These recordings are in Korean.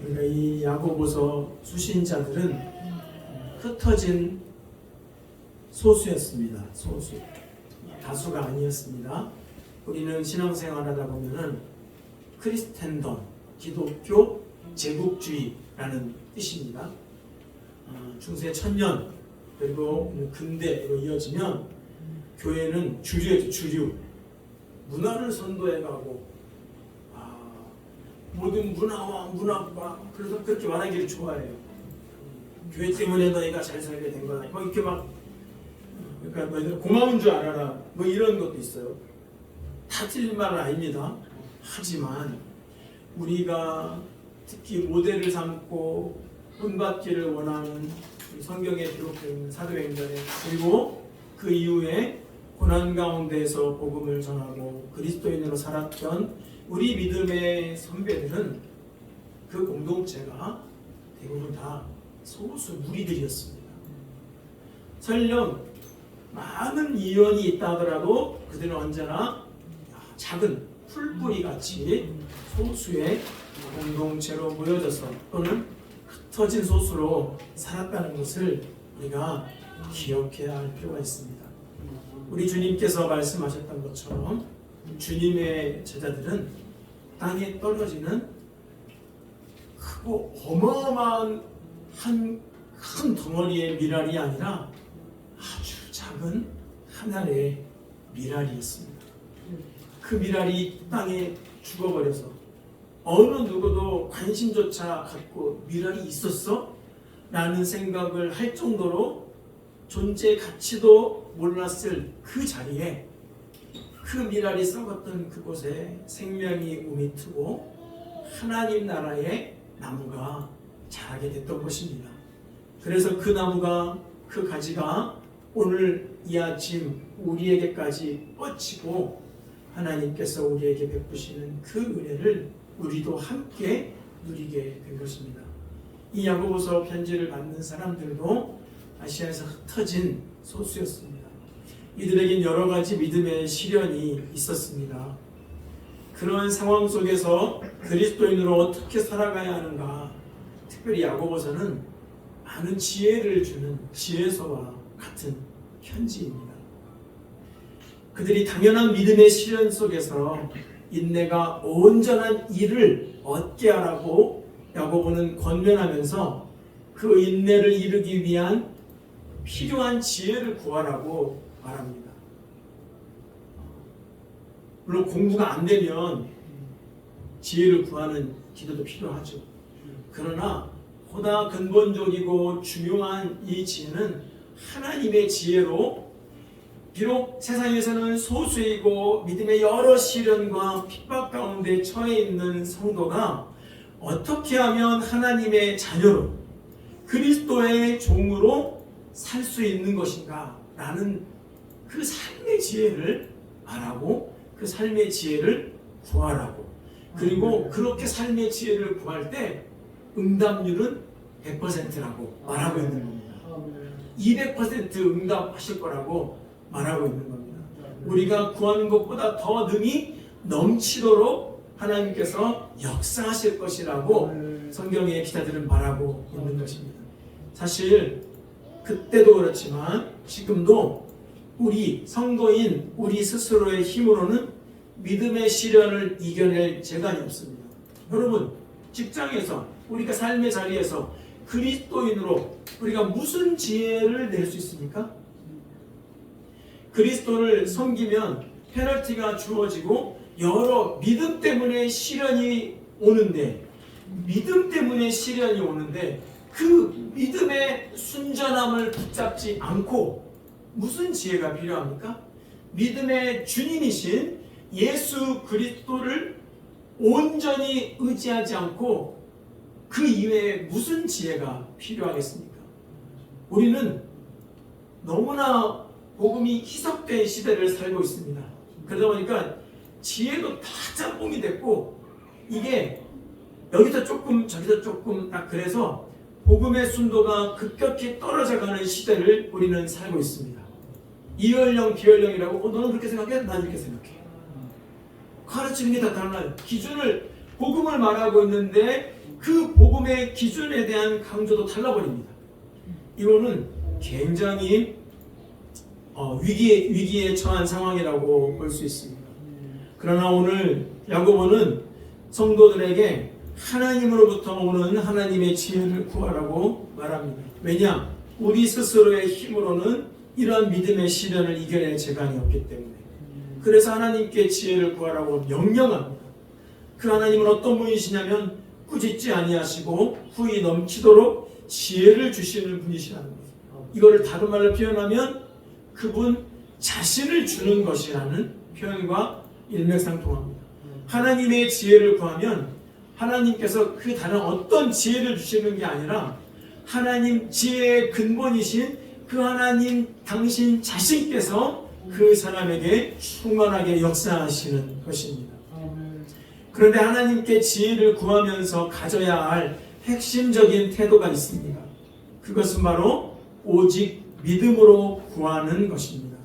우리가 이 야고보서 수신자들은 흩어진 소수였습니다. 소수. 다수가 아니었습니다. 우리는 신앙생활하다 보면은 크리스텐덤, 기독교 제국주의라는 뜻입니다. 중세 천년 그리고 근대로 이어지면 교회는 주류예요. 주류. 문화를 선도해가고 모든 문화과 그래서 그렇게 말하기를 좋아해요. 교회 때문에 너희가 잘 살게 된 거다. 뭐 이렇게 막 그러니까 너희들 고마운 줄 알아라. 뭐 이런 것도 있어요. 다 틀린 말은 아닙니다. 하지만 우리가 특히 모델을 삼고 본받기를 원하는 성경에 기록되어 있는 사도행전에 그리고 그 이후에 고난 가운데에서 복음을 전하고 그리스도인으로 살았던 우리 믿음의 선배들은 그 공동체가 대부분 다 소수 무리들이었습니다. 설령 많은 이원이 있다 하더라도 그들은 언제나 작은 풀뿌리 같이 소수의 공동체로 모여져서 또는 흩어진 소수로 살았다는 것을 우리가 기억해야 할 필요가 있습니다. 우리 주님께서 말씀하셨던 것처럼 주님의 제자들은 땅에 떨어지는 크고 어마어마한 큰 덩어리의 미랄이 아니라 아주 작은 하늘의 미랄이었습니다. 그 미랄이 땅에 죽어버려서 어느 누구도 관심조차 갖고 미랄이 있었어? 라는 생각을 할 정도로 존재 가치도 몰랐을 그 자리에 그 미랄이 썩었던 그곳에 생명이 우미트고 하나님 나라의 나무가 자라게 됐던 것입니다. 그래서 그 나무가 그 가지가 오늘 이 아침 우리에게까지 뻗치고 하나님께서 우리에게 베푸시는 그 은혜를 우리도 함께 누리게 된 것입니다. 이 야고보서 편지를 받는 사람들도 아시아에서 흩어진 소수였습니다. 이들에겐 여러 가지 믿음의 시련이 있었습니다. 그런 상황 속에서 그리스도인으로 어떻게 살아가야 하는가, 특별히 야고보서는 많은 지혜를 주는 지혜서와 같은 편지입니다. 그들이 당연한 믿음의 시련 속에서 인내가 온전한 일을 얻게 하라고 야고보는 권면하면서 그 인내를 이루기 위한 필요한 지혜를 구하라고 말합니다. 물론 공부가 안 되면 지혜를 구하는 기도도 필요하죠. 그러나 보다 근본적이고 중요한 이 지혜는 하나님의 지혜로 비록 세상에서는 소수이고 믿음의 여러 시련과 핍박 가운데 처해 있는 성도가 어떻게 하면 하나님의 자녀로 그리스도의 종으로 살 수 있는 것인가 라는 그 삶의 지혜를 말하고 그 삶의 지혜를 구하라고, 그리고 그렇게 삶의 지혜를 구할 때 응답률은 100%라고 말하고 있는 겁니다. 200% 응답하실 거라고 말하고 있는 겁니다. 우리가 구하는 것보다 더 능히 넘치도록 하나님께서 역사하실 것이라고 성경의 기자들은 말하고 있는 것입니다. 사실 그때도 그렇지만 지금도 우리 성도인 우리 스스로의 힘으로는 믿음의 시련을 이겨낼 재간이 없습니다. 여러분, 직장에서 우리가 삶의 자리에서 그리스도인으로 우리가 무슨 지혜를 낼 수 있습니까? 그리스도를 섬기면 페널티가 주어지고 여러 믿음 때문에 시련이 오는데 그 믿음의 순전함을 붙잡지 않고 무슨 지혜가 필요합니까? 믿음의 주님이신 예수 그리스도를 온전히 의지하지 않고 그 이외에 무슨 지혜가 필요하겠습니까? 우리는 너무나 복음이 희석된 시대를 살고 있습니다. 그러다 보니까 지혜도 다 짬뽕이 됐고 이게 여기서 조금 저기서 조금 딱 그래서 복음의 순도가 급격히 떨어져가는 시대를 우리는 살고 있습니다. 이연령 비연령이라고 너는 그렇게 생각해? 난 이렇게 생각해. 가르치는 게 다 달라요. 기준을 복음을 말하고 있는데 그 복음의 기준에 대한 강조도 달라버립니다. 이거는 굉장히 위기에 처한 상황이라고 볼 수 있습니다. 그러나 오늘 야고보는 성도들에게 하나님으로부터 오는 하나님의 지혜를 구하라고 말합니다. 왜냐? 우리 스스로의 힘으로는 이러한 믿음의 시련을 이겨낼 재간이 없기 때문에. 그래서 하나님께 지혜를 구하라고 명령합니다. 그 하나님은 어떤 분이시냐면 꾸짖지 아니하시고 후히 넘치도록 지혜를 주시는 분이시라는 거예요. 이거를 다른 말로 표현하면 그분 자신을 주는 것이라는 표현과 일맥상통합니다. 하나님의 지혜를 구하면 하나님께서 그 다른 어떤 지혜를 주시는 게 아니라 하나님 지혜의 근본이신 그 하나님 당신 자신께서 그 사람에게 충만하게 역사하시는 것입니다. 그런데 하나님께 지혜를 구하면서 가져야 할 핵심적인 태도가 있습니다. 그것은 바로 오직 믿음으로 구하는 것입니다.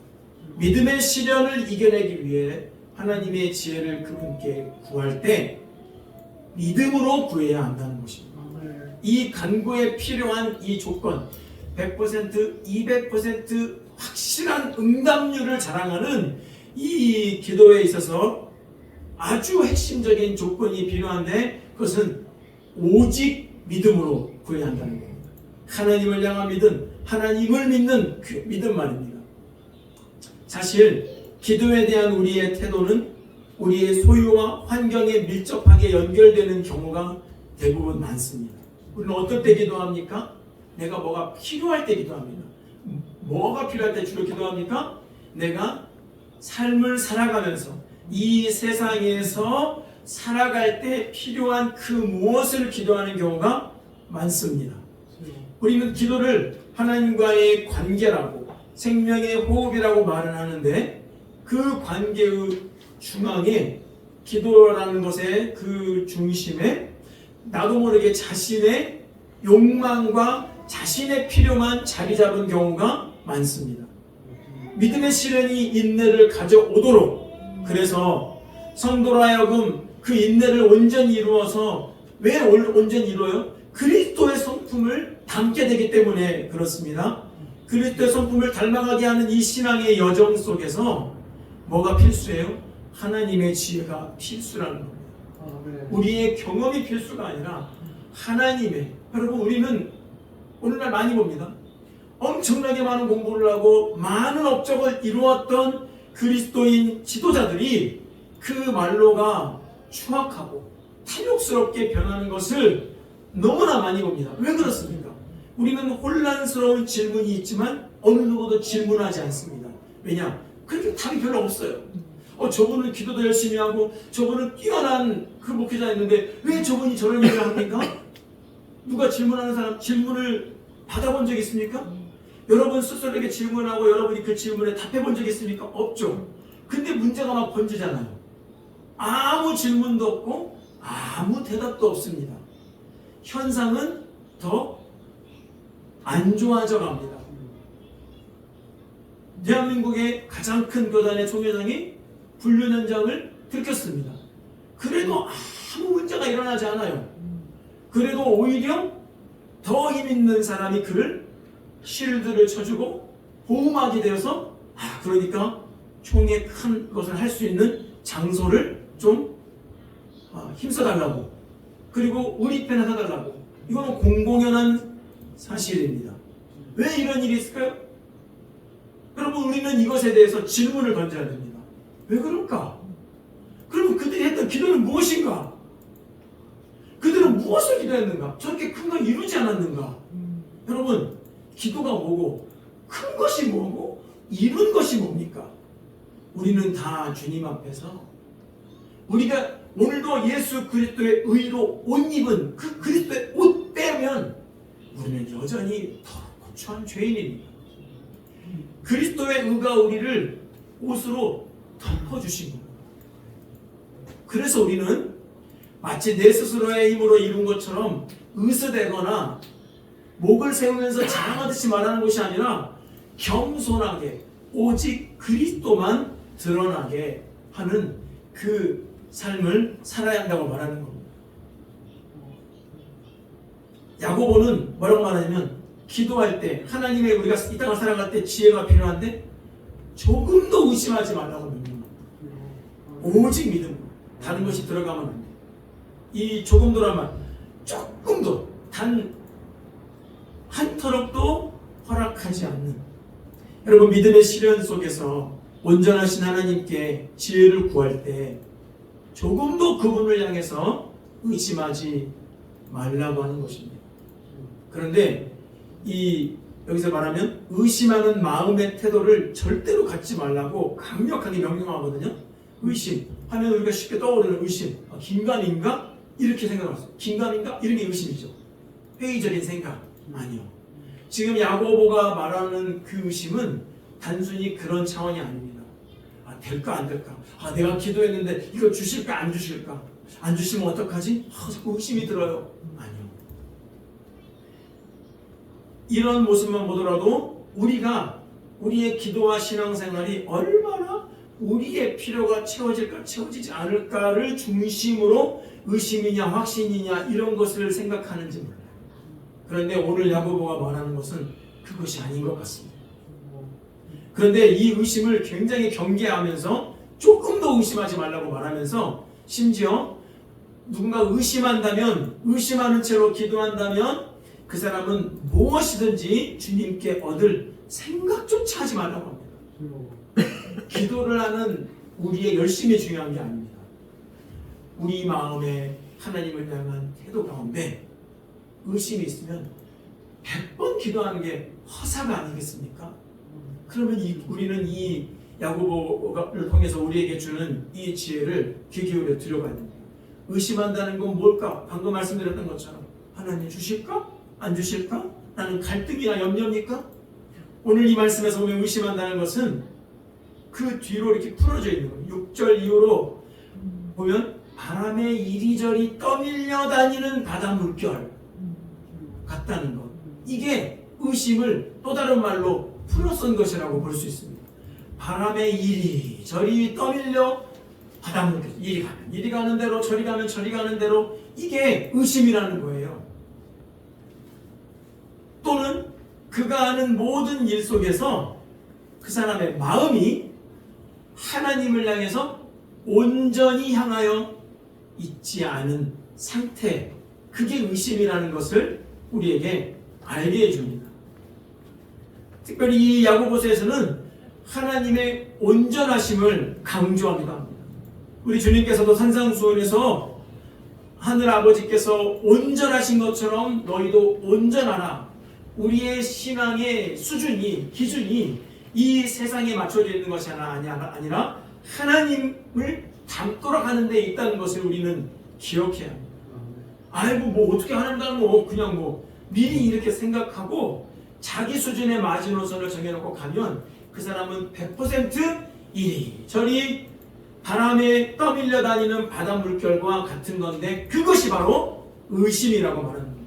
믿음의 시련을 이겨내기 위해 하나님의 지혜를 그분께 구할 때 믿음으로 구해야 한다는 것입니다. 이 간구에 필요한 이 조건 100%, 200% 확실한 응답률을 자랑하는 이 기도에 있어서 아주 핵심적인 조건이 필요한데 그것은 오직 믿음으로 구해야 한다는 겁니다. 하나님을 향한 믿음, 하나님을 믿는 그 믿음 말입니다. 사실 기도에 대한 우리의 태도는 우리의 소유와 환경에 밀접하게 연결되는 경우가 대부분 많습니다. 우리는 어떨 때 기도합니까? 내가 뭐가 필요할 때 기도합니다. 뭐가 필요할 때 주로 기도합니까? 내가 삶을 살아가면서 이 세상에서 살아갈 때 필요한 그 무엇을 기도하는 경우가 많습니다. 우리는 기도를 하나님과의 관계라고 생명의 호흡이라고 말을 하는데 그 관계의 중앙에 기도라는 것의 그 중심에 나도 모르게 자신의 욕망과 자신의 필요만 자리 잡은 경우가 많습니다. 믿음의 시련이 인내를 가져오도록 그래서 성도로 하여금 그 인내를 온전히 이루어서 왜 온전히 이루어요? 그리스도의 성품을 담게 되기 때문에 그렇습니다. 그리스도의 성품을 닮아가게 하는 이 신앙의 여정 속에서 뭐가 필수예요? 하나님의 지혜가 필수라는 겁니다. 우리의 경험이 필수가 아니라 하나님의 여러분 우리는 오늘날 많이 봅니다. 엄청나게 많은 공부를 하고 많은 업적을 이루었던 그리스도인 지도자들이 그 말로가 추악하고 탐욕스럽게 변하는 것을 너무나 많이 봅니다. 왜 그렇습니까? 우리는 혼란스러운 질문이 있지만 어느 누구도 질문하지 않습니다. 왜냐? 그렇게 답이 별로 없어요. 저분은 기도도 열심히 하고 저분은 뛰어난 그 목회자였는데 왜 저분이 저런 얘기를 합니까? 누가 질문하는 사람 질문을 받아본 적 있습니까? 여러분 스스로에게 질문하고 여러분이 그 질문에 답해본 적 있습니까? 없죠. 근데 문제가 막 번지잖아요. 아무 질문도 없고 아무 대답도 없습니다. 현상은 더 안 좋아져 갑니다. 대한민국의 가장 큰 교단의 총회장이 불륜 현장을 들켰습니다. 그래도 아무 문제가 일어나지 않아요. 그래도 오히려 더 힘 있는 사람이 그를 실드를 쳐주고 보호막이 되어서 그러니까 총에 큰 것을 할 수 있는 장소를 좀 힘써달라고 그리고 우리 편에 사달라고 이거는 공공연한 사실입니다. 왜 이런 일이 있을까요? 여러분 우리는 이것에 대해서 질문을 던져야 됩니다. 왜 그럴까? 그러면 그들이 했던 기도는 무엇인가? 그들은 무엇을 기도했는가? 저렇게 큰 걸 이루지 않았는가? 여러분 기도가 뭐고 큰 것이 뭐고 이룬 것이 뭡니까? 우리는 다 주님 앞에서 우리가 오늘도 예수 그리스도의 의로 옷 입은 그 그리스도의 옷 빼면 우리는 여전히 더럽고 추한 죄인입니다. 그리스도의 의가 우리를 옷으로 덮어주신 겁니다. 그래서 우리는 마치 내 스스로의 힘으로 이룬 것처럼 의스대거나 목을 세우면서 자랑하듯이 말하는 것이 아니라 겸손하게 오직 그리스도만 드러나게 하는 그 삶을 살아야 한다고 말하는 겁니다. 야고보는 뭐라고 말하냐면 기도할 때 하나님의 우리가 이 땅을 살아갈 때 지혜가 필요한데 조금도 의심하지 말라고 명령합니다. 오직 믿음. 다른 것이 들어가면 안 돼. 이 조금도란 말, 조금도 단 한 터럭도 허락하지 않는. 여러분 믿음의 시련 속에서 온전하신 하나님께 지혜를 구할 때 조금도 그분을 향해서 의심하지 말라고 하는 것입니다. 그런데 여기서 말하면 의심하는 마음의 태도를 절대로 갖지 말라고 강력하게 명령하거든요. 의심 하면 우리가 쉽게 떠오르는 의심, 긴가민가 이렇게 생각할 수 있어요. 긴가민가 이런 게 의심이죠. 회의적인 생각 아니요. 지금 야고보가 말하는 그 의심은 단순히 그런 차원이 아닙니다. 될까 안 될까? 내가 기도했는데 이거 주실까 안 주실까? 안 주시면 어떡하지? 자꾸 의심이 들어요. 아니요. 이런 모습만 보더라도 우리의 기도와 신앙생활이 얼마나 우리의 필요가 채워질까 채워지지 않을까를 중심으로 의심이냐 확신이냐 이런 것을 생각하는지 몰라요. 그런데 오늘 야고보가 말하는 것은 그것이 아닌 것 같습니다. 그런데 이 의심을 굉장히 경계하면서 조금도 의심하지 말라고 말하면서 심지어 누군가 의심하는 채로 기도한다면 그 사람은 무엇이든지 주님께 얻을 생각조차 하지 말라고 합니다. 기도를 하는 우리의 열심이 중요한 게 아닙니다. 우리 마음에 하나님을 향한 태도 가운데 의심이 있으면 100번 기도하는 게 허사가 아니겠습니까? 그러면 우리는 이 야고보를 통해서 우리에게 주는 이 지혜를 귀 기울여 들여봐야 됩니다. 의심한다는 건 뭘까? 방금 말씀드렸던 것처럼 하나님 주실까? 안 주실까? 나는 갈등이나 염려입니까? 오늘 이 말씀에서 보면 의심한다는 것은 그 뒤로 이렇게 풀어져 있는 거예요. 6절 이후로 보면 바람에 이리저리 떠밀려 다니는 바다 물결 같다는 것. 이게 의심을 또 다른 말로 풀어 쓴 것이라고 볼 수 있습니다. 바람에 이리저리 떠밀려 바다 물결. 이리 가면 이리 가는 대로 저리 가면 저리 가는 대로 이게 의심이라는 거예요. 또는 그가 하는 모든 일 속에서 그 사람의 마음이 하나님을 향해서 온전히 향하여 있지 않은 상태, 그게 의심이라는 것을 우리에게 알게 해줍니다. 특별히 이 야고보서에서는 하나님의 온전하심을 강조하기도 합니다. 우리 주님께서도 산상수훈에서 하늘 아버지께서 온전하신 것처럼 너희도 온전하라. 우리의 신앙의 기준이 이 세상에 맞춰져 있는 것이 아니라 하나님을 닮도록 하는 데 있다는 것을 우리는 기억해야 합니다. 뭐 어떻게 하는다는 그냥 미리 이렇게 생각하고 자기 수준의 마지노선을 정해놓고 가면 그 사람은 100% 이리저리 바람에 떠밀려 다니는 바다 물결과 같은 건데 그것이 바로 의심이라고 말하는 겁니다.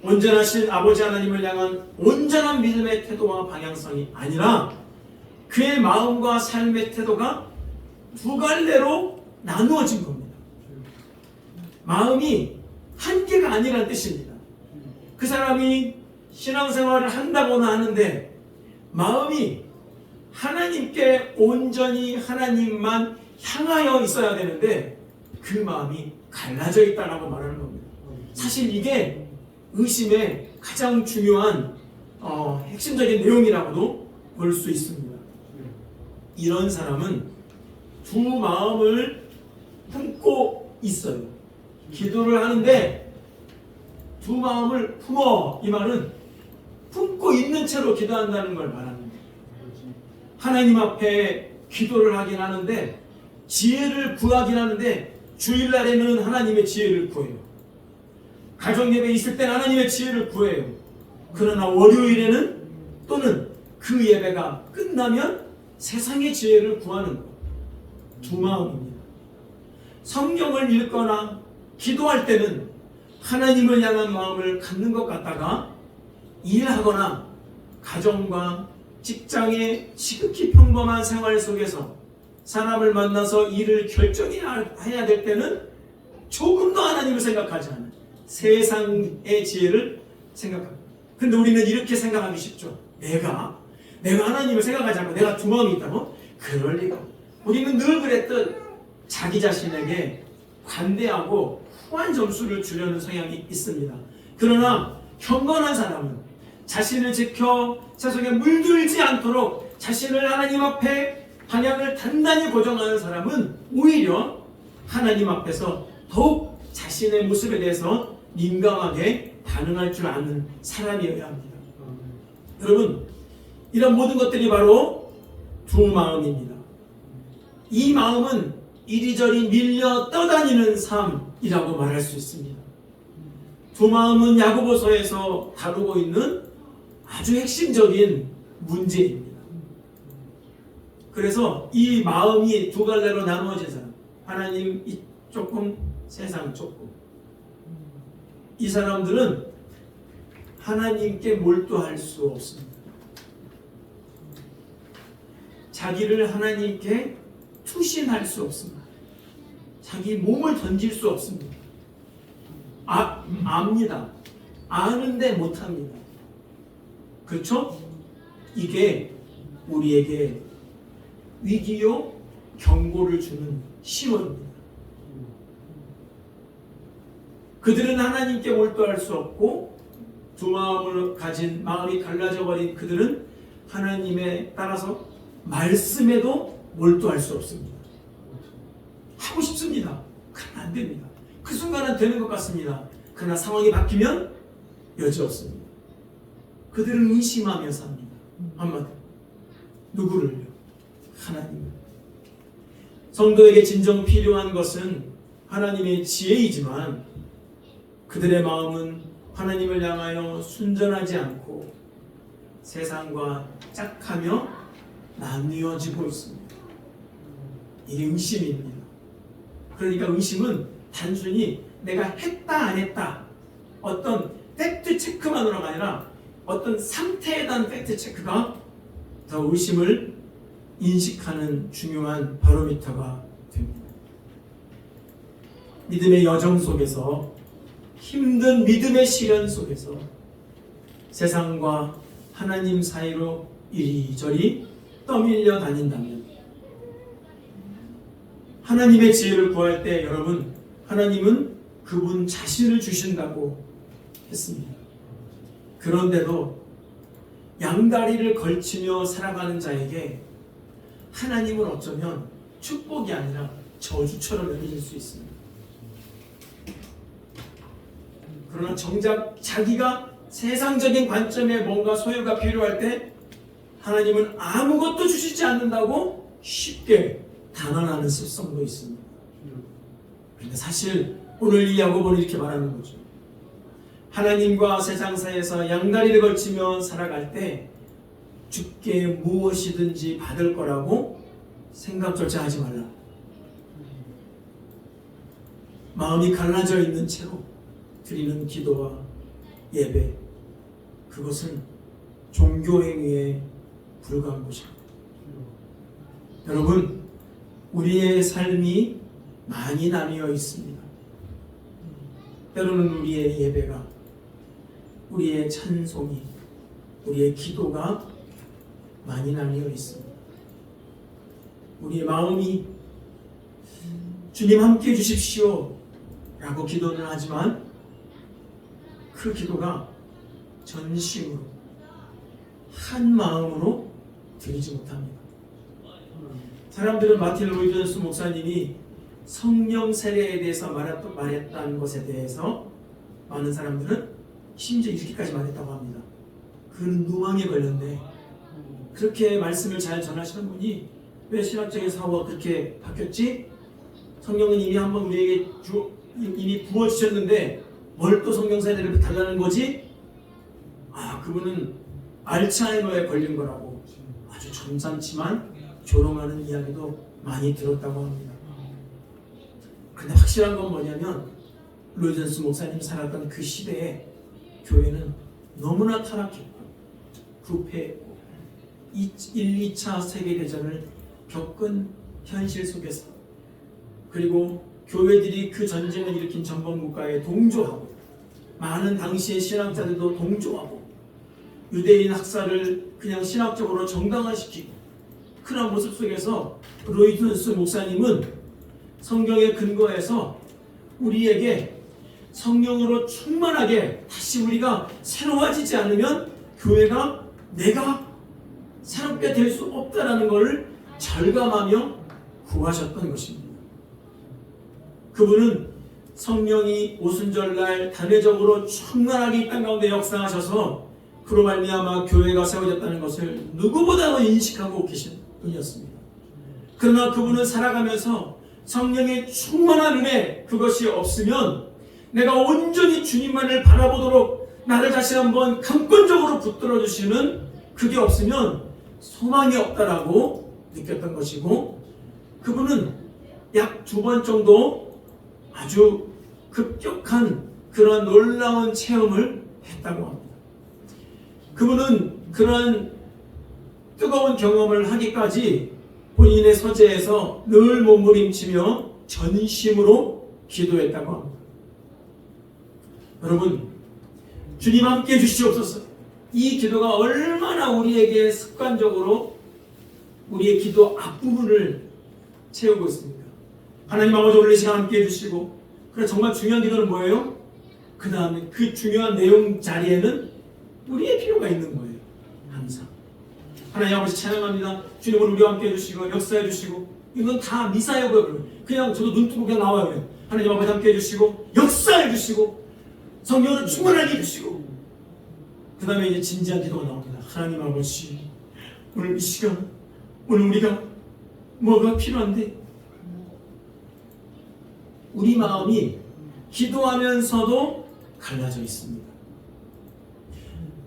온전하신 아버지 하나님을 향한 온전한 믿음의 태도와 방향성이 아니라 그의 마음과 삶의 태도가 두 갈래로 나누어진 겁니다. 마음이 한 개가 아니라는 뜻입니다. 그 사람이 신앙생활을 한다고는 하는데 마음이 하나님께 온전히 하나님만 향하여 있어야 되는데 그 마음이 갈라져 있다고 말하는 겁니다. 사실 이게 의심의 가장 중요한 핵심적인 내용이라고도 볼 수 있습니다. 이런 사람은 두 마음을 품고 있어요. 기도를 하는데 두 마음을 품어. 이 말은 품고 있는 채로 기도한다는 걸 말합니다. 하나님 앞에 기도를 하긴 하는데 지혜를 구하긴 하는데 주일날에는 하나님의 지혜를 구해요. 가정예배 있을 때는 하나님의 지혜를 구해요. 그러나 월요일에는 또는 그 예배가 끝나면 세상의 지혜를 구하는 것. 두 마음입니다. 성경을 읽거나 기도할 때는 하나님을 향한 마음을 갖는 것 같다가 일하거나 가정과 직장의 지극히 평범한 생활 속에서 사람을 만나서 일을 결정해야 될 때는 조금도 하나님을 생각하지 않아요. 세상의 지혜를 생각합니다. 근데 우리는 이렇게 생각하기 쉽죠. 내가 하나님을 생각하지 않고 내가 두 마음이 있다고? 그럴 리가. 우리는 늘 그랬듯 자기 자신에게 관대하고 후한 점수를 주려는 성향이 있습니다. 그러나 경건한 사람은 자신을 지켜 세상에 물들지 않도록 자신을 하나님 앞에 방향을 단단히 고정하는 사람은 오히려 하나님 앞에서 더욱 자신의 모습에 대해서 민감하게 반응할 줄 아는 사람이어야 합니다. 여러분, 이런 모든 것들이 바로 두 마음입니다. 이 마음은 이리저리 밀려 떠다니는 삶이라고 말할 수 있습니다. 두 마음은 야고보서에서 다루고 있는 아주 핵심적인 문제입니다. 그래서 이 마음이 두 갈래로 나누어진 사람, 하나님 조금, 세상 조금, 이 사람들은 하나님께 몰두할 수 없습니다. 자기를 하나님께 투신할 수 없습니다. 자기 몸을 던질 수 없습니다. 압니다. 아는데 못합니다. 그렇죠? 이게 우리에게 위기요 경고를 주는 시원입니다. 그들은 하나님께 몰두할 수 없고 두 마음을 가진 마음이 갈라져 버린 그들은 하나님에 따라서 말씀에도 몰두할 수 없습니다. 하고 싶습니다. 그러나 안 됩니다. 그 순간은 되는 것 같습니다. 그러나 상황이 바뀌면 여지없습니다. 그들은 의심하며 삽니다. 한마디로 누구를요? 하나님을. 성도에게 진정 필요한 것은 하나님의 지혜이지만 그들의 마음은 하나님을 향하여 순전하지 않고 세상과 짝하며 나뉘어지고 있습니다. 이게 의심입니다. 그러니까 의심은 단순히 내가 했다 안 했다 어떤 팩트 체크만으로가 아니라 어떤 상태에 대한 팩트 체크가 더 의심을 인식하는 중요한 바로미터가 됩니다. 믿음의 여정 속에서 힘든 믿음의 시련 속에서 세상과 하나님 사이로 이리저리 떠밀려 다닌다면 하나님의 지혜를 구할 때 여러분, 하나님은 그분 자신을 주신다고 했습니다. 그런데도 양다리를 걸치며 살아가는 자에게 하나님은 어쩌면 축복이 아니라 저주처럼 여길 수 있습니다. 그러나 정작 자기가 세상적인 관점에 뭔가 소유가 필요할 때 하나님은 아무것도 주시지 않는다고 쉽게 단언하는 습성도 있습니다. 그런데 사실 오늘 이 야고보는 이렇게 말하는 거죠. 하나님과 세상 사이에서 양다리를 걸치며 살아갈 때 주께 무엇이든지 받을 거라고 생각조차 하지 말라. 마음이 갈라져 있는 채로 드리는 기도와 예배, 그것은 종교행위에 불과한 것입니다. 여러분, 우리의 삶이 많이 나뉘어 있습니다. 때로는 우리의 예배가, 우리의 찬송이, 우리의 기도가 많이 나뉘어 있습니다. 우리의 마음이 주님 함께 해주십시오 라고 기도는 하지만 그 기도가 전심으로 한 마음으로 드리지 못합니다. 사람들은 마틴 로이드 목사님이 성령 세례에 대해서 말했다는 것에 대해서 많은 사람들은 심지어 이렇게까지 말했다고 합니다. 그는 누망에 걸렸네. 그렇게 말씀을 잘 전하시는 분이 왜 신학적인 사고가 그렇게 바뀌었지? 성령은 이미 한번 우리에게 이미 부어주셨는데 뭘 또 성령 세례를 달라는 거지? 그분은 알츠하이머에 걸린 거라고 아주 점잖지만 조롱하는 이야기도 많이 들었다고 합니다. 그런데 확실한 건 뭐냐면 로이전스 목사님이 살았던 그 시대에 교회는 너무나 타락했고 부패했고 1, 2차 세계대전을 겪은 현실 속에서 그리고 교회들이 그 전쟁을 일으킨 전범국가에 동조하고 많은 당시의 신학자들도 동조하고 유대인 학살을 그냥 신학적으로 정당화시키고 그런 모습 속에서 로이턴스 목사님은 성경에 근거해서 우리에게 성령으로 충만하게 다시 우리가 새로워지지 않으면 교회가 내가 새롭게 될 수 없다라는 것을 절감하며 구하셨던 것입니다. 그분은 성령이 오순절날 단회적으로 충만하게 이 땅 가운데 역사하셔서 그로 말미암아 교회가 세워졌다는 것을 누구보다도 인식하고 계신 분이었습니다. 그러나 그분은 살아가면서 성령의 충만한 은혜 그것이 없으면 내가 온전히 주님만을 바라보도록 나를 다시 한번 강권적으로 붙들어 주시는 그게 없으면 소망이 없다라고 느꼈던 것이고, 그분은 약 2번 정도 아주 급격한 그런 놀라운 체험을 했다고 합니다. 그분은 그런 뜨거운 경험을 하기까지 본인의 서재에서 늘 몸부림치며 전심으로 기도했다고 합니다. 여러분, 주님 함께 해주시옵소서. 이 기도가 얼마나 우리에게 습관적으로 우리의 기도 앞부분을 채우고 있습니까? 하나님 아버지, 오늘 이 시간 함께 해주시고, 그래 정말 중요한 기도는 뭐예요? 그 다음에 그 중요한 내용 자리에는 우리의 필요가 있는 거예요. 항상 하나님 아버지 찬양합니다. 주님 오늘 우리와 함께 해주시고 역사해 주시고, 이건 다 미사여고요. 그냥 저도 눈 뜨고 그냥 나와요. 그냥. 하나님 아버지 함께 해주시고 역사해 주시고 성령을 충만하게 해주시고, 그 다음에 이제 진지한 기도가 나옵니다. 하나님 아버지, 오늘 이 시간 오늘 우리가 뭐가 필요한데, 우리 마음이 기도하면서도 갈라져 있습니다.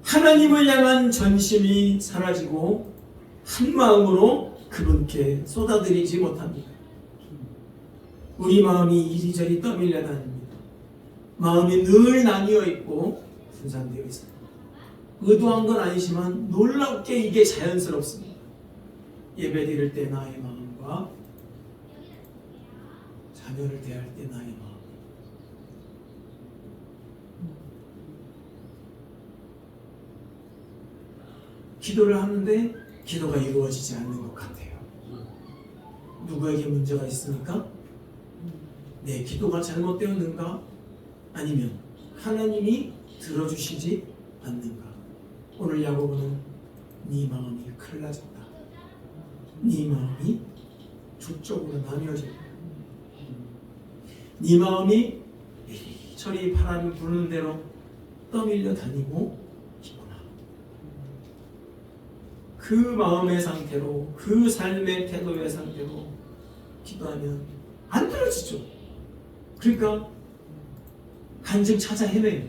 하나님을 향한 전심이 사라지고 한 마음으로 그분께 쏟아들이지 못합니다. 우리 마음이 이리저리 떠밀려 다닙니다. 마음이 늘 나뉘어 있고 분산되어 있습니다. 의도한 건 아니지만 놀랍게 이게 자연스럽습니다. 예배 드릴 때 나의 마음과 자녀를 대할 때 나의 마음, 기도를 하는데 기도가 이루어지지 않는 것 같아요. 누구에게 문제가 있습니까? 내 기도가 잘못되었는가? 아니면 하나님이 들어주시지 않는가? 오늘 야고보는 네 마음이 갈라졌다. 네 마음이 두 쪽으로 나뉘어졌다. 네 마음이 이리저리 바람 부는 대로 떠밀려 다니고 있구나. 그 마음의 상태로, 그 삶의 태도의 상태로 기도하면 안 들어지죠. 그러니까 간증 찾아 헤매요.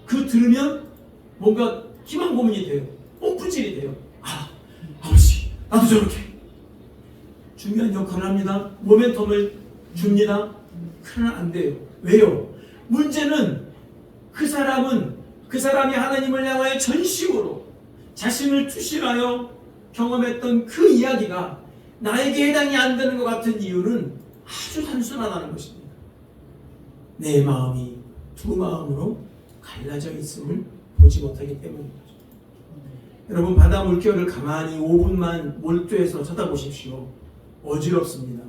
그 들으면 뭔가 희망 고문이 돼요. 옴프질이 돼요. 아버지, 나도 저렇게. 중요한 역할을 합니다. 모멘텀을 줍니다. 그러나 안 돼요. 왜요? 문제는 그 사람이 하나님을 향하여 전심으로 자신을 투신하여 경험했던 그 이야기가 나에게 해당이 안 되는 것 같은 이유는 아주 단순하다는 것입니다. 내 마음이 두 마음으로 갈라져 있음을 보지 못하기 때문입니다. 여러분, 바다 물결을 가만히 5분만 몰두해서 쳐다보십시오. 어지럽습니다.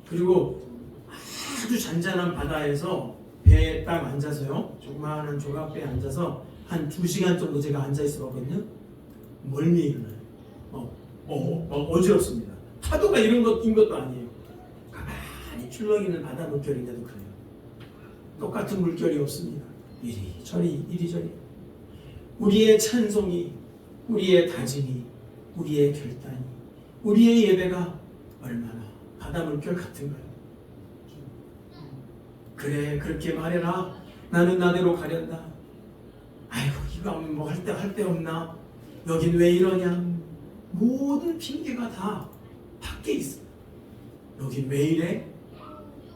그리고 아주 잔잔한 바다에서 배에 딱 앉아서요, 조그마한 조각배에 앉아서 한 2시간 정도 제가 앉아있었거든요. 멀미 일어나요. 어지럽습니다. 파도가 이런 것도 아니에요. 가만히 출렁이는 바다 물결인데도 그래요. 똑같은 물결이 없습니다. 이리저리. 우리의 찬송이, 우리의 다짐이, 우리의 결단이, 우리의 예배가 얼마나 바다 물결 같은가요? 그래, 그렇게 말해라. 나는 나대로 가련다. 아이고, 이거 하면 뭐 할 데 없나? 여긴 왜 이러냐? 모든 핑계가 다 밖에 있어. 여긴 왜 이래?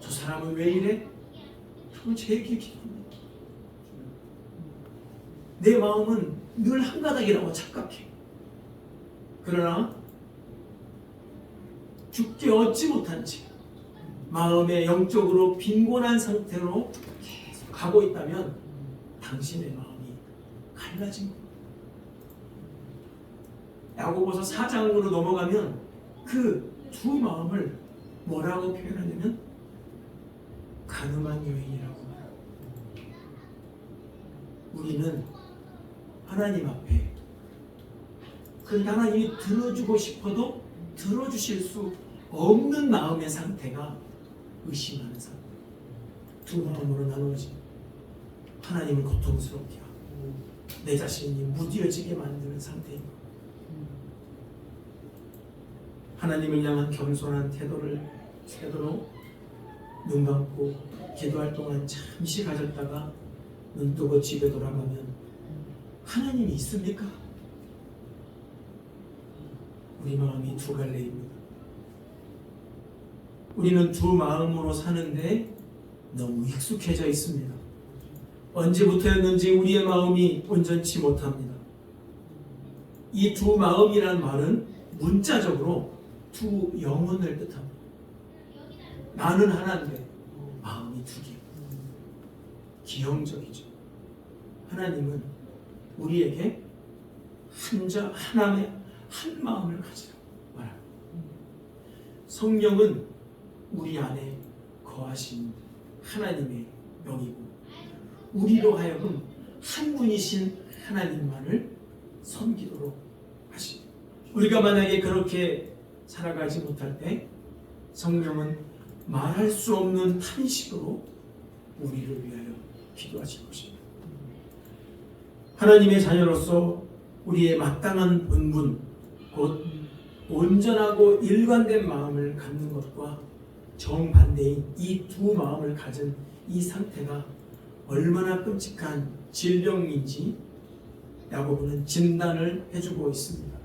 저 사람은 왜 이래? 그건 제 얘기입니다. 내 마음은 늘 한 가닥이라고 착각해. 그러나 죽게 얻지 못한 채 마음의 영적으로 빈곤한 상태로 계속 가고 있다면 당신의 마음이 갈라진 겁니다. 야고보서 4장으로 넘어가면 그 두 마음을 뭐라고 표현하냐면 가늠한 여인이라고 말합니다. 우리는 하나님 앞에 그런데 하나님이 들어주고 싶어도 들어주실 수 없는 마음의 상태가 의심하는 상태. 두 마음으로 나누어진 하나님을 고통스럽게 하고 내 자신이 무뎌지게 만드는 상태입니다. 하나님을 향한 겸손한 태도로 눈 감고 기도할 동안 잠시 가졌다가 눈 뜨고 집에 돌아가면 하나님이 있습니까? 우리 마음이 두 갈래입니다. 우리는 두 마음으로 사는데 너무 익숙해져 있습니다. 언제부터였는지 우리의 마음이 온전치 못합니다. 이 두 마음이라는 말은 문자적으로 두 영혼을 뜻합니다. 나는 하나인데 마음이 두 개. 기형적이죠. 하나님은 우리에게 하나의 한 마음을 가지라고 말합니다. 성령은 우리 안에 거하신 하나님의 영이고 우리로 하여금 한 분이신 하나님만을 섬기도록 하십니다. 우리가 만약에 그렇게 살아가지 못할 때 성령은 말할 수 없는 탄식으로 우리를 위하여 기도하실 것입니다. 하나님의 자녀로서 우리의 마땅한 본분, 곧 온전하고 일관된 마음을 갖는 것과 정반대인 이 두 마음을 가진 이 상태가 얼마나 끔찍한 질병인지 야고보는 진단을 해주고 있습니다.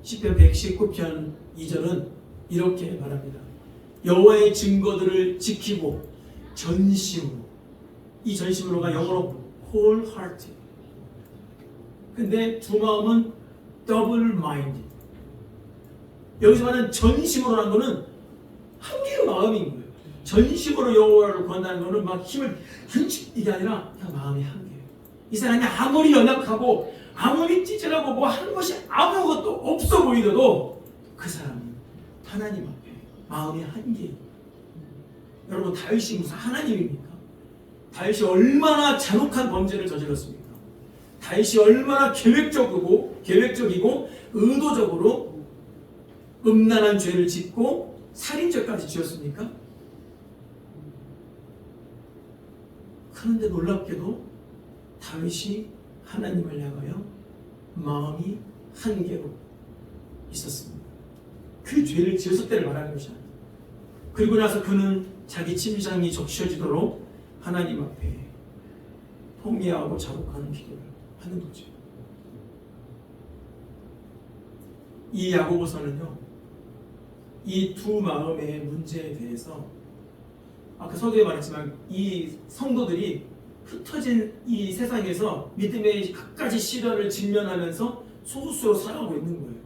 시편 119편 2절은 이렇게 말합니다. 여호와의 증거들을 지키고 전심으로, 이 전심으로가 영어로 wholehearted. 근데 두 마음은 double mind. 여기서 말하는 전심으로라는 것은 한 개의 마음인 거예요. 전심으로 여호와를 구한다는 것은 막 힘을 이게 아니라 그냥 마음이 한 개예요. 이 사람이 아무리 연약하고 아무리 찌질하고 뭐 하는 것이 아무것도 없어 보이더라도 그 사람은 하나님 앞에 마음이 한 개예요. 여러분 다윗이 무슨 하나님입니까? 다윗이 얼마나 잔혹한 범죄를 저질렀습니까? 다윗이 얼마나 계획적이고 의도적으로 음란한 죄를 짓고 살인죄까지 지었습니까? 그런데 놀랍게도 다윗이 하나님을 향하여 마음이 한 개로 있었습니다. 그 죄를 지었을 때를 말하는 것이 아니에요. 그리고 나서 그는 자기 침상이 적셔지도록 하나님 앞에 통회하고 자복하는 기도를 하는 거죠. 이 야고보서는요, 이 두 마음의 문제에 대해서 아까 서두에 말했지만 이 성도들이 흩어진 이 세상에서 믿음의 갖가지 시련을 직면하면서 소수로 살아가고 있는 거예요.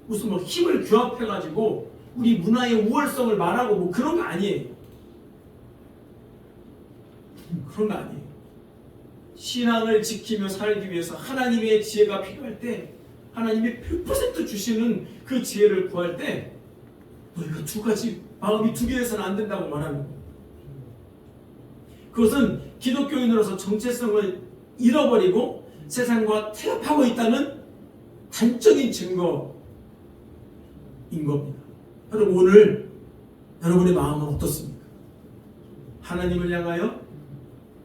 무슨 뭐 힘을 규합해가지고 우리 문화의 우월성을 말하고 뭐 그런 거 아니에요. 그런 거 아니에요. 신앙을 지키며 살기 위해서 하나님의 지혜가 필요할 때 하나님이 100% 주시는 그 지혜를 구할 때 너희가 두 가지 마음이 두 개여서는 안 된다고 말하는 거예요. 그것은 기독교인으로서 정체성을 잃어버리고 세상과 태엽하고 있다는 단적인 증거인 겁니다. 여러분 오늘 여러분의 마음은 어떻습니까? 하나님을 향하여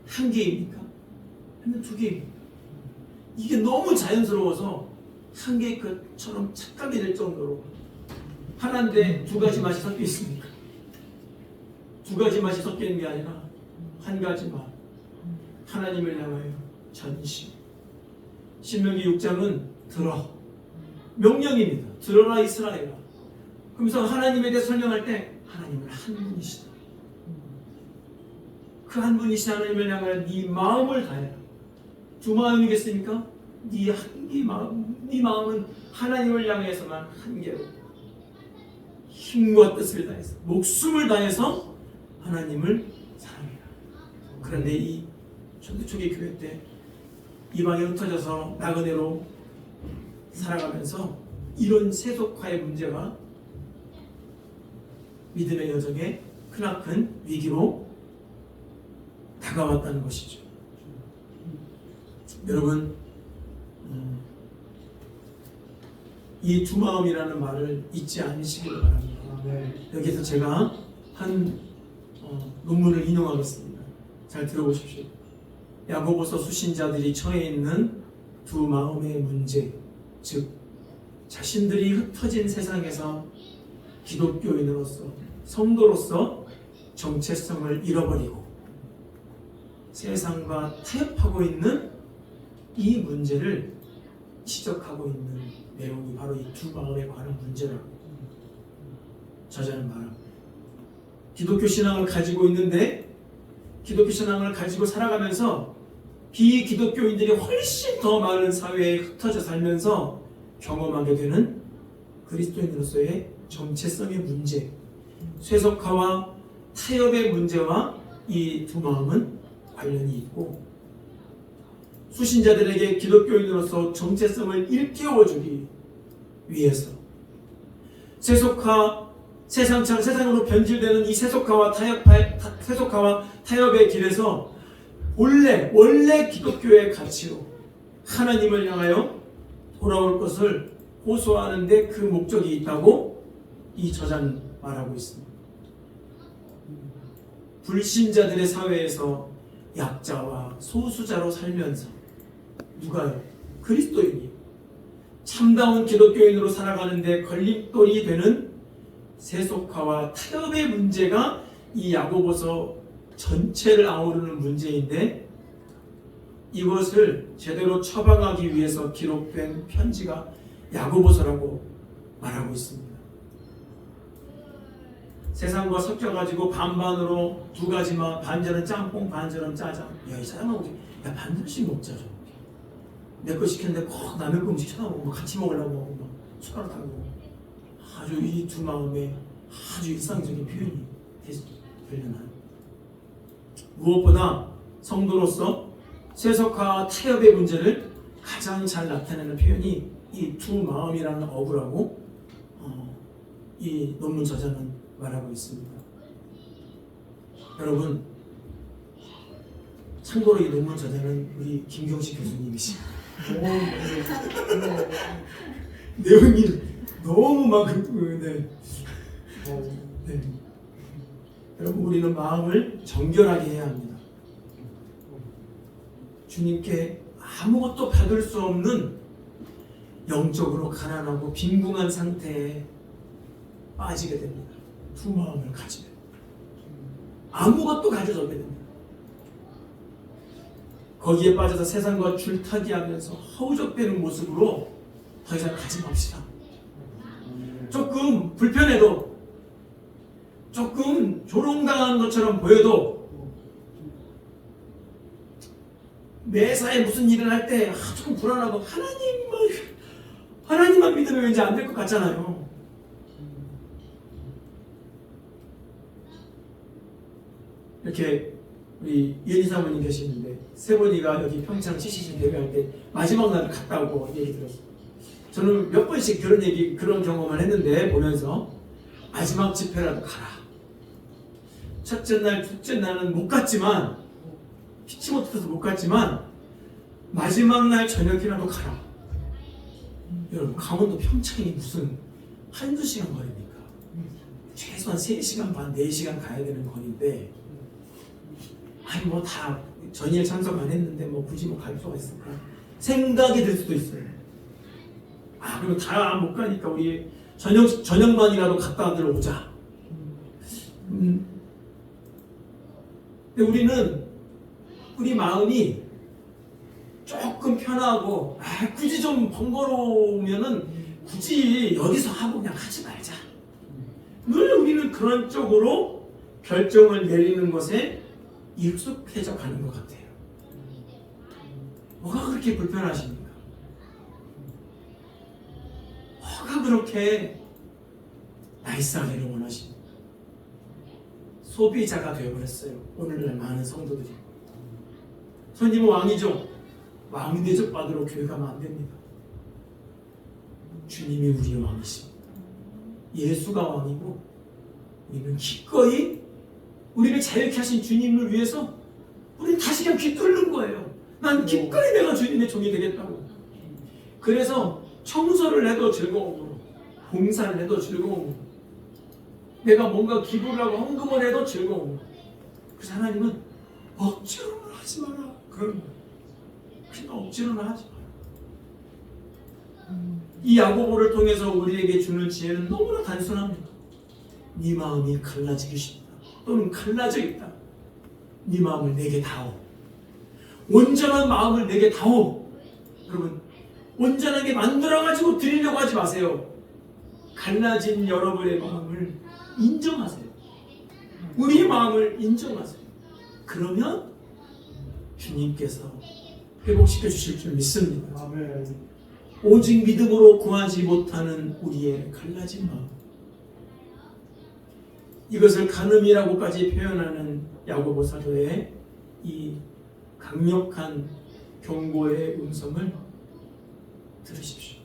한 개입니까? 아니면 두 개입니까? 이게 너무 자연스러워서 한 개의 것처럼 착각이 될 정도로 하나인데 두 가지 맛이 섞여 있습니까? 두 가지 맛이 섞여 있는 게 아니라 한 가지 맛. 하나님을 향하여 전심. 신명기 6장은 들어. 명령입니다. 들어라 이스라엘아. 그러면서 하나님에 대해 설명할 때 하나님은 한 분이시다. 그 한 분이신 하나님을 향하여 네 마음을 다해라. 두 마음이겠습니까? 네 마음은 하나님을 향해서만 한 개로 힘과 뜻을 다해서 목숨을 다해서 하나님을 사랑해라. 그런데 이 초기 교회 때 이방에 흩어져서 나그네로 살아가면서 이런 세속화의 문제가 믿음의 여정에 크나큰 위기로 다가왔다는 것이죠. 여러분, 이 두 마음이라는 말을 잊지 않으시길 바랍니다. 여기서 제가 한 논문을 인용하겠습니다. 잘 들어보십시오. 야고보서 수신자들이 처해 있는 두 마음의 문제, 즉 자신들이 흩어진 세상에서 기독교인으로서, 성도로서 정체성을 잃어버리고 세상과 타협하고 있는 이 문제를 지적하고 있는 내용이 바로 이 두 마음에 관한 문제라고 저자는 말합니다. 기독교 신앙을 가지고 있는데 기독교 신앙을 가지고 살아가면서 비기독교인들이 훨씬 더 많은 사회에 흩어져 살면서 경험하게 되는 그리스도인으로서의 정체성의 문제, 쇠속화와 타협의 문제와 이 두 마음은 관련이 있고, 수신자들에게 기독교인으로서 정체성을 일깨워주기 위해서 세상으로 변질되는 이 세속화와 타협의 길에서 원래 기독교의 가치로 하나님을 향하여 돌아올 것을 호소하는 데 그 목적이 있다고 이 저자는 말하고 있습니다. 불신자들의 사회에서 약자와 소수자로 살면서 누가요? 그리스도인이 참다운 기독교인으로 살아가는데 걸림돌이 되는 세속화와 타협의 문제가 이 야고보서 전체를 아우르는 문제인데, 이것을 제대로 처방하기 위해서 기록된 편지가 야고보서라고 말하고 있습니다. 세상과 섞여가지고 반반으로 두 가지만, 반절은 짬뽕, 반절은 짜장. 야, 이 사람하고 야, 반절씩 먹자 좀. 내 거 시켰는데 꼭 남의 거 음식 쳐다보고 같이 먹으려고 하고 막 수다하고, 아주 이 두 마음에 아주 일상적인 표현이 되려나요? 무엇보다 성도로서 세속화와 타협의 문제를 가장 잘 나타내는 표현이 이 두 마음이라는 어구라고 이 논문 저자는 말하고 있습니다. 여러분, 참고로 이 논문 저자는 우리 김경식 교수님이십니다. 내용이 너무 막 네. 여러분, 우리는 마음을 정결하게 해야 합니다. 주님께 아무것도 받을 수 없는 영적으로 가난하고 빈궁한 상태에 빠지게 됩니다. 두 마음을 가지면 아무것도 가져오게 됩니다. 거기에 빠져서 세상과 줄타기하면서 허우적대는 모습으로 더 이상 가지 맙시다. 조금 불편해도, 조금 조롱당하는 것처럼 보여도, 매사에 무슨 일을 할 때 조금 불안하고 하나님만 믿으면 왠지 안 될 것 같잖아요. 이렇게 우리 이은희 사모님 계시는데, 세번이가 여기 평창 CCC 대회할 때 마지막 날 갔다 오고 얘기 들었어요. 저는 몇 번씩 그런 경험을 했는데, 보면서 마지막 집회라도 가라. 첫째 날, 둘째 날은 못 갔지만, 피치 못해서 못 갔지만 마지막 날 저녁이라도 가라. 여러분, 강원도 평창이 무슨 한두 시간 거리입니까? 최소한 3시간 반, 4시간 가야 되는 거리인데, 아니 뭐 다 전일 참석 안 했는데 뭐 굳이 뭐 갈 필요가 있을까 생각이 들 수도 있어요. 그럼 다 못 가니까 우리 저녁만이라도 갔다 들어오자. 근데 우리 마음이 조금 편하고, 굳이 좀 번거로우면은 굳이 여기서 하고 그냥 하지 말자. 늘 우리는 그런 쪽으로 결정을 내리는 것에 익숙해져 가는 것 같아요. 뭐가 그렇게 불편하십니까? 뭐가 그렇게 나이스하기를 원하십니까? 소비자가 되어버렸어요. 오늘날 많은 성도들이. 선임은 왕이죠. 왕 대접받으러 교회 가면 안 됩니다. 주님이 우리의 왕이십니다. 예수가 왕이고 우리는 기꺼이 우리를 자유케 하신 주님을 위해서 우리는 다시 그냥 귀 뚫는 거예요. 난 기꺼이 내가 주님의 종이 되겠다고. 그래서 청소를 해도 즐거움으로, 봉사를 해도 즐거움으로, 내가 뭔가 기부를 하고 헌금을 해도 즐거움으로. 그래서 하나님은 억지로는 하지 마라 그런 거예요. 그냥 억지로는 하지 마라. 이 야고보를 통해서 우리에게 주는 지혜는 너무나 단순합니다. 네 마음이 갈라지기 쉽다 또는 갈라져 있다. 네 마음을 내게 다오. 온전한 마음을 내게 다오. 여러분, 온전하게 만들어가지고 드리려고 하지 마세요. 갈라진 여러분의 마음을 인정하세요. 우리의 마음을 인정하세요. 그러면 주님께서 회복시켜 주실 줄 믿습니다. 아멘. 오직 믿음으로 구하지 못하는 우리의 갈라진 마음, 이것을 간음이라고까지 표현하는 야고보 사도의 이 강력한 경고의 음성을 들으십시오.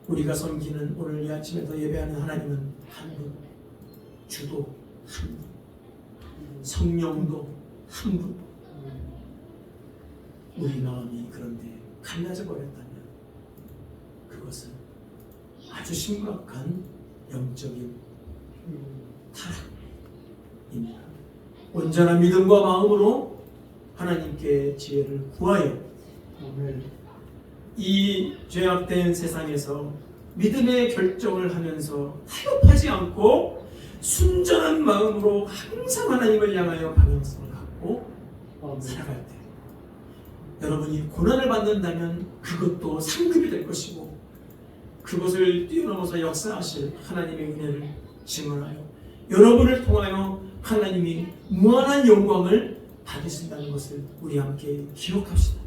우리가 섬기는 오늘 이 아침에도 예배하는 하나님은 한 분, 주도 한 분, 성령도 한 분. 우리 마음이 그런데 갈라져 버렸다면 그것은 아주 심각한 영적인 타락입니다. 온전한 믿음과 마음으로 하나님께 지혜를 구하여 이 죄악된 세상에서 믿음의 결정을 하면서 타협하지 않고 순전한 마음으로 항상 하나님을 향하여 방향성을 갖고 살아갈 때 여러분이 고난을 받는다면 그것도 상급이 될 것이고 그것을 뛰어넘어서 역사하실 하나님의 은혜를 증언하여 여러분을 통하여 하나님이 무한한 영광을 받으신다는 것을 우리 함께 기억합시다.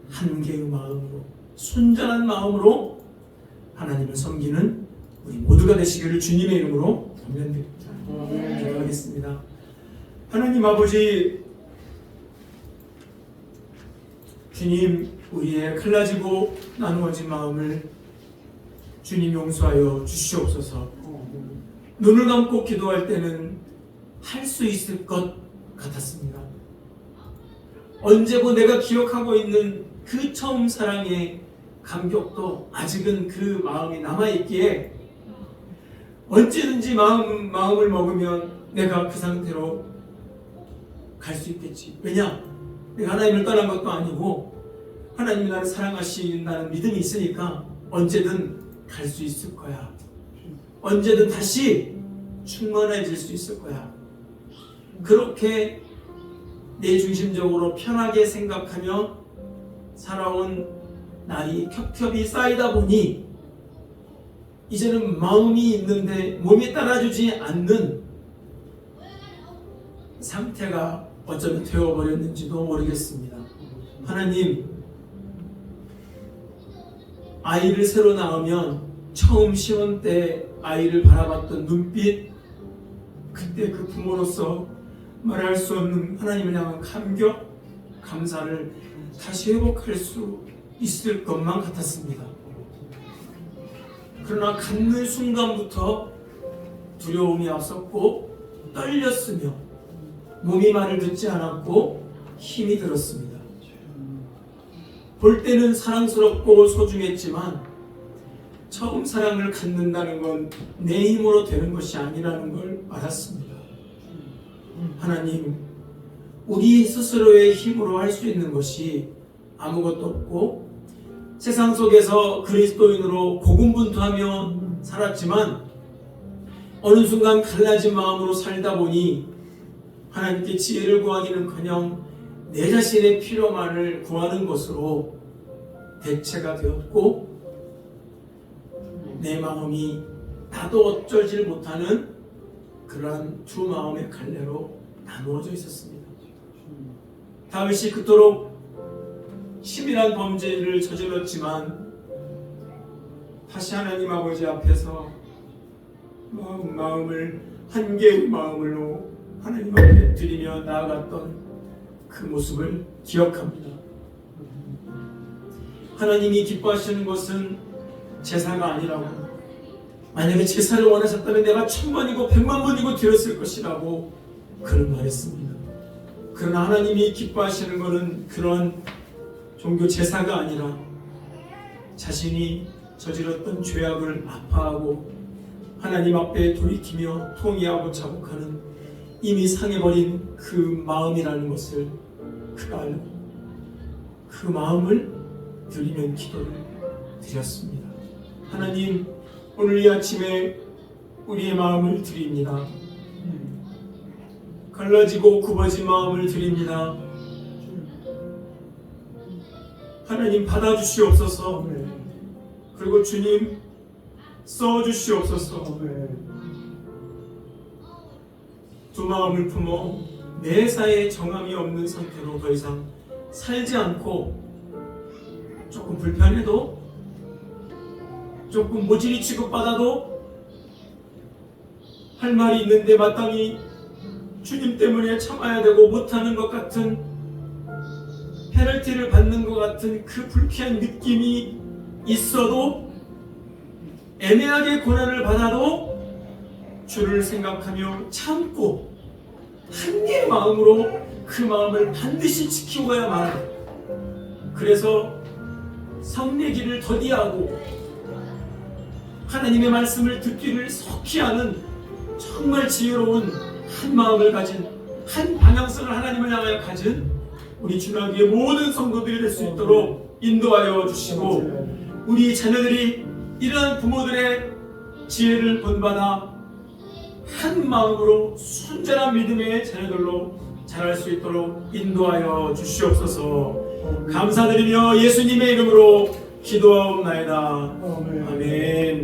한 개의 마음으로 순전한 마음으로 하나님을 섬기는 우리 모두가 되시기를 주님의 이름으로 권면드립니다. 기도하겠습니다. 하나님 아버지, 주님, 우리의 갈라지고 나누어진 마음을 주님 용서하여 주시옵소서. 눈을 감고 기도할 때는 할 수 있을 것 같았습니다. 언제고 내가 기억하고 있는 그 처음 사랑의 감격도 아직은 그 마음이 남아있기에 언제든지 마음을 먹으면 내가 그 상태로 갈 수 있겠지. 왜냐? 내가 하나님을 떠난 것도 아니고 하나님이 나를 사랑하신다는 믿음이 있으니까 언제든 갈 수 있을 거야. 언제든 다시 충만해질 수 있을 거야. 그렇게 내 중심적으로 편하게 생각하며 살아온 날이 겹겹이 쌓이다 보니 이제는 마음이 있는데 몸이 따라주지 않는 상태가 어쩌면 되어버렸는지도 모르겠습니다. 하나님, 아이를 새로 낳으면 처음 시원 때 아이를 바라봤던 눈빛, 그때 그 부모로서 말할 수 없는 하나님을 향한 감격, 감사를 다시 회복할 수 있을 것만 같았습니다. 그러나 갖는 순간부터 두려움이 앞섰고 떨렸으며 몸이 말을 듣지 않았고 힘이 들었습니다. 볼 때는 사랑스럽고 소중했지만 처음 사랑을 갖는다는 건 내 힘으로 되는 것이 아니라는 걸 알았습니다. 하나님, 우리 스스로의 힘으로 할 수 있는 것이 아무것도 없고 세상 속에서 그리스도인으로 고군분투하며 살았지만 어느 순간 갈라진 마음으로 살다 보니 하나님께 지혜를 구하기는커녕 내 자신의 필요만을 구하는 것으로 대체가 되었고 내 마음이 나도 어쩌질 못하는 그러한 두 마음의 갈래로 나누어져 있었습니다. 다윗이 그토록 치밀한 범죄를 저질렀지만 다시 하나님 아버지 앞에서 마음을 한 개의 마음으로 하나님 앞에 드리며 나아갔던 그 모습을 기억합니다. 하나님이 기뻐하시는 것은 제사가 아니라고, 만약에 제사를 원하셨다면 내가 1000번이고 100만번이고 드렸을 것이라고 그는 말했습니다. 그러나 하나님이 기뻐하시는 것은 그런 종교 제사가 아니라 자신이 저질렀던 죄악을 아파하고 하나님 앞에 돌이키며 통회하고 자복하는 이미 상해버린 그 마음이라는 것을 그가 알고 그 마음을 드리는 기도를 드렸습니다. 하나님, 오늘 이 아침에 우리의 마음을 드립니다. 갈라지고 굽어진 마음을 드립니다. 하나님, 받아주시옵소서. 그리고 주님, 써주시옵소서. 두 마음을 품어 매사에 정함이 없는 상태로 더 이상 살지 않고, 조금 불편해도, 조금 모질이 취급받아도, 할 말이 있는데 마땅히 주님 때문에 참아야 되고 못하는 것 같은, 페널티를 받는 것 같은 그 불쾌한 느낌이 있어도, 애매하게 고난을 받아도 주를 생각하며 참고 한 개의 마음으로 그 마음을 반드시 지키고 가야만 합니다. 그래서 성례기를 더디하고 하나님의 말씀을 듣기를 속히 하는 정말 지혜로운 한 마음을 가진, 한 방향성을 하나님을 향하여 가진 우리 주나기의 모든 성도들이 될 수 있도록 인도하여 주시고, 우리 자녀들이 이러한 부모들의 지혜를 본받아 한 마음으로 순전한 믿음의 자녀들로 자랄 수 있도록 인도하여 주시옵소서. 감사드리며 예수님의 이름으로 기도하옵나이다. 아멘.